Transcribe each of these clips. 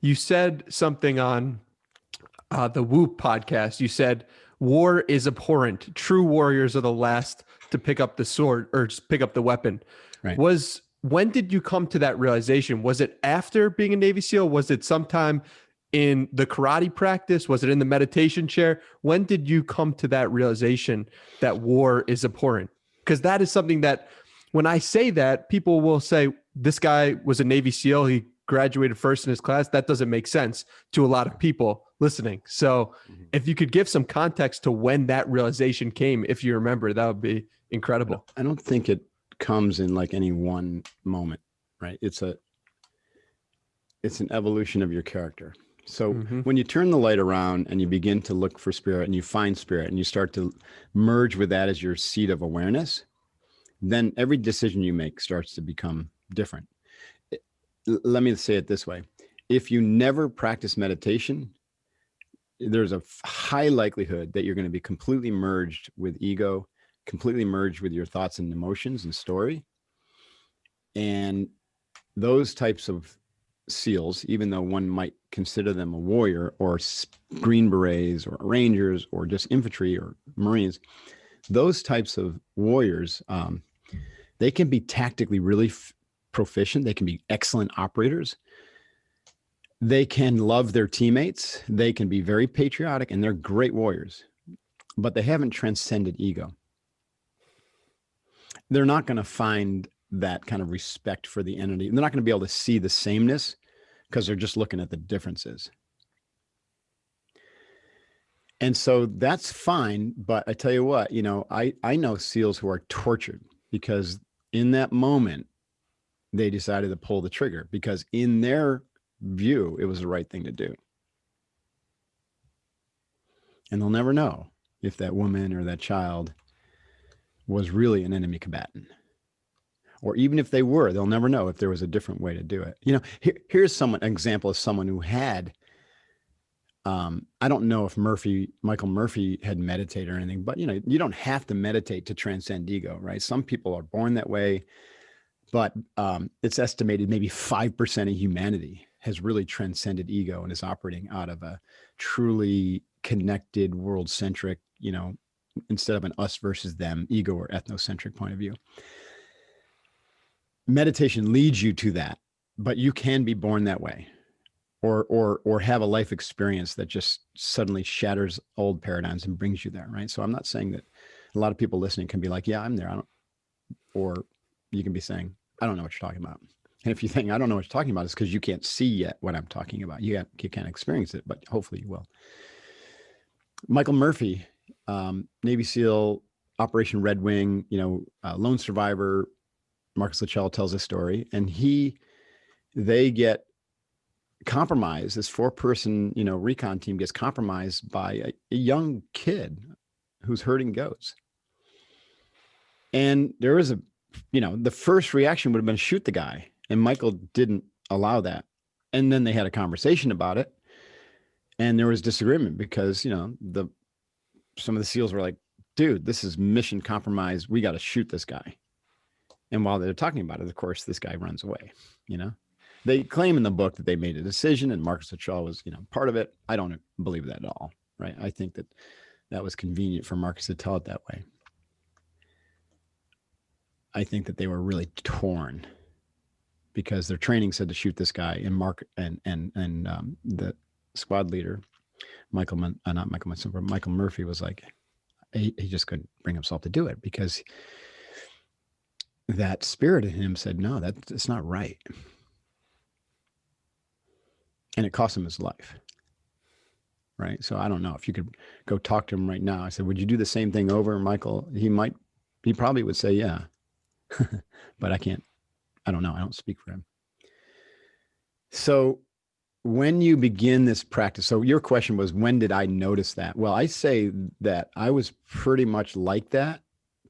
You said something on the Whoop podcast. You said war is abhorrent. True warriors are the last to pick up the sword or just pick up the weapon. Right. When did you come to that realization? Was it after being a Navy SEAL? Was it sometime in the karate practice? Was it in the meditation chair? When did you come to that realization that war is abhorrent? Because that is something that when I say that, people will say, this guy was a Navy SEAL. He graduated first in his class. That doesn't make sense to a lot of people listening. So if you could give some context to when that realization came, if you remember, that would be incredible. I don't think it comes in like any one moment, right? It's an evolution of your character. So when you turn the light around and you begin to look for spirit and you find spirit and you start to merge with that as your seat of awareness, then every decision you make starts to become different. Let me say it this way. If you never practice meditation, there's a high likelihood that you're going to be completely merged with ego, completely merged with your thoughts and emotions and story. And those types of SEALs, even though one might consider them a warrior or Green Berets or Rangers or just infantry or Marines, those types of warriors, they can be tactically really proficient. They can be excellent operators. They can love their teammates. They can be very patriotic, and they're great warriors, but they haven't transcended ego. They're not going to find that kind of respect for the entity. They're not going to be able to see the sameness because they're just looking at the differences. And so that's fine. But I tell you what, I know SEALs who are tortured because in that moment, they decided to pull the trigger because in their view, it was the right thing to do. And they'll never know if that woman or that child was really an enemy combatant. Or even if they were, they'll never know if there was a different way to do it. Here's an example of someone who had, I don't know if Michael Murphy had meditated or anything, but you don't have to meditate to transcend ego, right? Some people are born that way, but it's estimated maybe 5% of humanity has really transcended ego and is operating out of a truly connected, world-centric, instead of an us versus them, ego or ethnocentric point of view. Meditation leads you to that, but you can be born that way or have a life experience that just suddenly shatters old paradigms and brings you there, right? So I'm not saying that a lot of people listening can be like, yeah, I'm there. Or you can be saying, I don't know what you're talking about. And if you think I don't know what you're talking about, it's because you can't see yet what I'm talking about. You can't experience it, but hopefully you will. Michael Murphy, Navy SEAL, Operation Red Wing, lone survivor. Marcus Luttrell tells this story, and they get compromised. This 4-person, recon team gets compromised by a young kid who's herding goats. And there is the first reaction would have been shoot the guy, and Michael didn't allow that. And then they had a conversation about it, and there was disagreement because, some of the SEALs were like, dude, this is mission compromise. We got to shoot this guy. And while they're talking about it, of course, this guy runs away, They claim in the book that they made a decision and Marcus Luttrell was, part of it. I don't believe that at all, right? I think that was convenient for Marcus to tell it that way. I think that they were really torn because their training said to shoot this guy, and the squad leader, Michael Murphy was like, he just couldn't bring himself to do it because that spirit in him said, no, that's not right. And it cost him his life. Right. So I don't know if you could go talk to him right now. I said, would you do the same thing over, Michael? He probably would say, yeah, but I don't know. I don't speak for him. So when you begin this practice, so your question was, when did I notice that? Well, I say that I was pretty much like that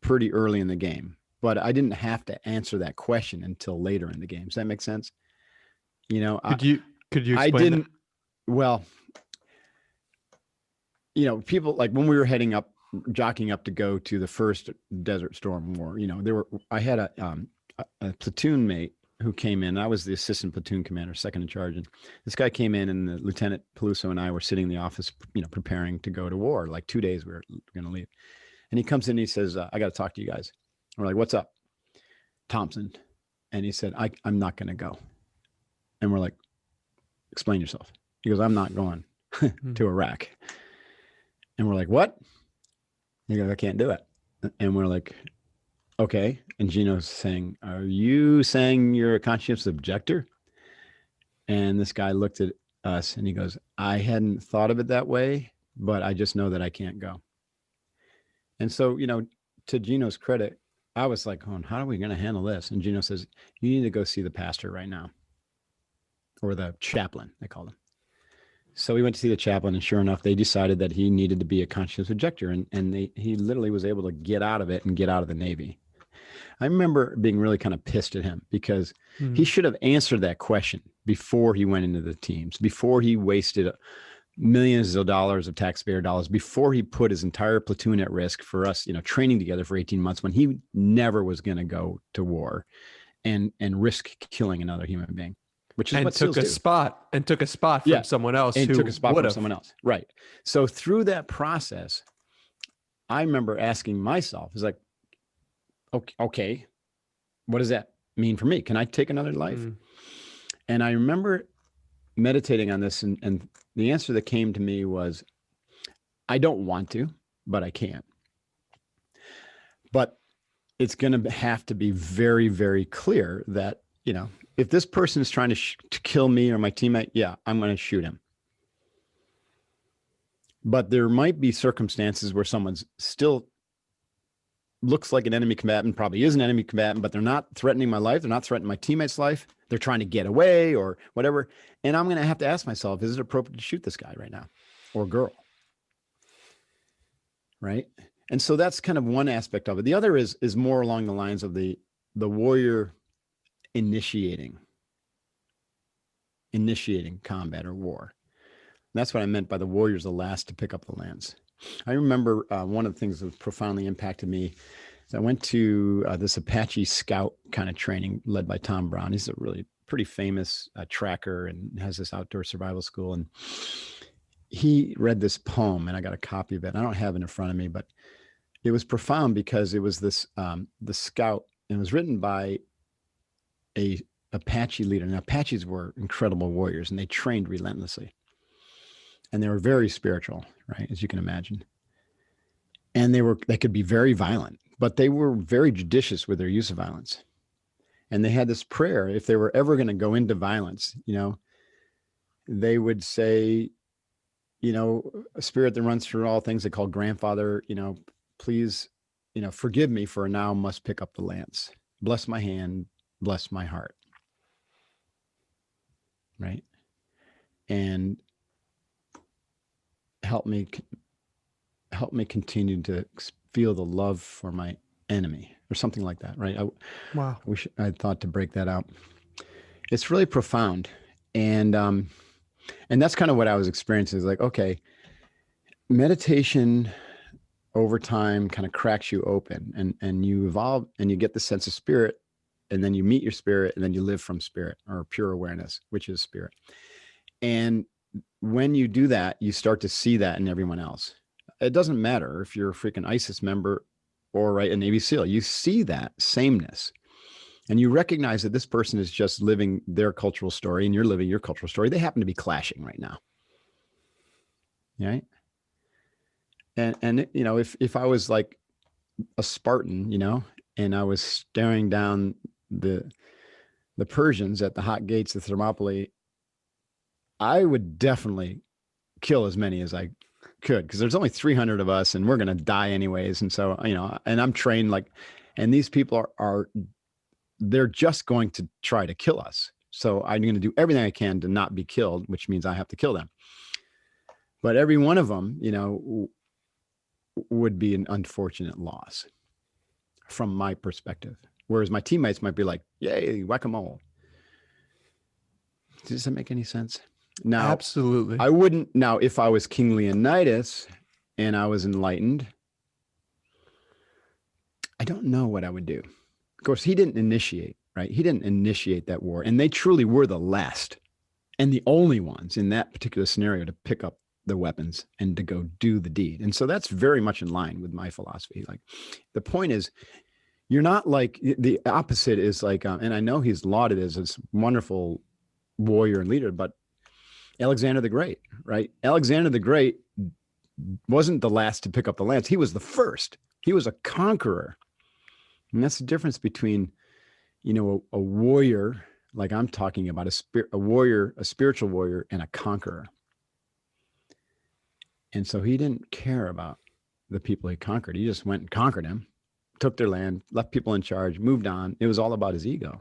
pretty early in the game, but I didn't have to answer that question until later in the game. Does that make sense? Could you explain I didn't, that? Well, people like when we were jockeying up to go to the first Desert Storm War, I had a platoon mate who came in. I was the assistant platoon commander, second in charge. And this guy came in, and the Lieutenant Peluso and I were sitting in the office, preparing to go to war. Like 2 days we were going to leave. And he comes in and he says, I got to talk to you guys. We're like, what's up? Thompson. And he said, I'm not going to go. And we're like, explain yourself. He goes, I'm not going to Iraq. And we're like, what? He goes, I can't do it. And we're like, okay. And Gino's saying, are you saying you're a conscientious objector? And this guy looked at us and he goes, I hadn't thought of it that way, but I just know that I can't go. And so, to Gino's credit, I was like, oh, how are we going to handle this? And Gino says, you need to go see the pastor right now, or the chaplain, they called him. So we went to see the chaplain, and sure enough, they decided that he needed to be a conscientious objector, and he literally was able to get out of it and get out of the Navy. I remember being really kind of pissed at him because he should have answered that question before he went into the teams, before he wasted millions of dollars of taxpayer dollars, before he put his entire platoon at risk for us, training together for 18 months when he never was going to go to war and risk killing another human being, which is and what took a SEALs do. took a spot from someone else and who took a spot from would've. someone else. Right. So through that process, I remember asking myself, it's like, okay, what does that mean for me? Can I take another life? And I remember meditating on this, and the answer that came to me was, I don't want to, but I can. But it's going to have to be very, very clear that, if this person is trying to kill me or my teammate, yeah, I'm going to shoot him. But there might be circumstances where someone's still looks like an enemy combatant, probably is an enemy combatant, but they're not threatening my life. They're not threatening my teammate's life. They're trying to get away or whatever. And I'm going to have to ask myself, is it appropriate to shoot this guy right now or girl? Right. And so that's kind of one aspect of it. The other is more along the lines of the warrior initiating combat or war. And that's what I meant by the warrior's the last to pick up the lance. I remember one of the things that profoundly impacted me is I went to this Apache Scout kind of training led by Tom Brown. He's a really pretty famous tracker and has this outdoor survival school. And he read this poem, and I got a copy of it. I don't have it in front of me, but it was profound because it was this, the scout, and it was written by a Apache leader. Now, Apaches were incredible warriors, and they trained relentlessly. And they were very spiritual, right? As you can imagine. And they could be very violent, but they were very judicious with their use of violence. And they had this prayer, if they were ever going to go into violence, they would say, a spirit that runs through all things they call grandfather, please, forgive me, for now must pick up the lance. Bless my hand, bless my heart. Right. And help me continue to feel the love for my enemy, or something like that. Right. Wow. I wish I'd thought to break that out. It's really profound. And that's kind of what I was experiencing, is like, okay, meditation over time kind of cracks you open, and you evolve, and you get the sense of spirit, and then you meet your spirit, and then you live from spirit, or pure awareness, which is spirit. And when you do that, you start to see that in everyone else. It doesn't matter if you're a freaking ISIS member or a Navy SEAL, you see that sameness. And you recognize that this person is just living their cultural story, and you're living your cultural story. They happen to be clashing right now. Right. And if I was like a Spartan, and I was staring down the Persians at the hot gates of Thermopylae, I would definitely kill as many as I could, because there's only 300 of us, and we're going to die anyways. And so, and I'm trained and these people they're just going to try to kill us. So I'm going to do everything I can to not be killed, which means I have to kill them. But every one of them, would be an unfortunate loss from my perspective. Whereas my teammates might be like, yay, whack-a-mole. Does that make any sense? Now, absolutely. I wouldn't. Now, if I was King Leonidas and I was enlightened, I don't know what I would do. Of course, he didn't initiate. right? He didn't initiate that war. And they truly were the last and the only ones in that particular scenario to pick up the weapons and to go do the deed. And so that's very much in line with my philosophy. Like, the point is, you're not like, the opposite is like, and I know he's lauded as this wonderful warrior and leader, but Alexander the Great, right? Alexander the Great wasn't the last to pick up the lance. He was the first. He was a conqueror. And that's the difference between, you know, a warrior, like I'm talking about, a warrior, a spiritual warrior, and a conqueror. And so he didn't care about the people he conquered. He just went and conquered them, took their land, left people in charge, moved on. It was all about his ego.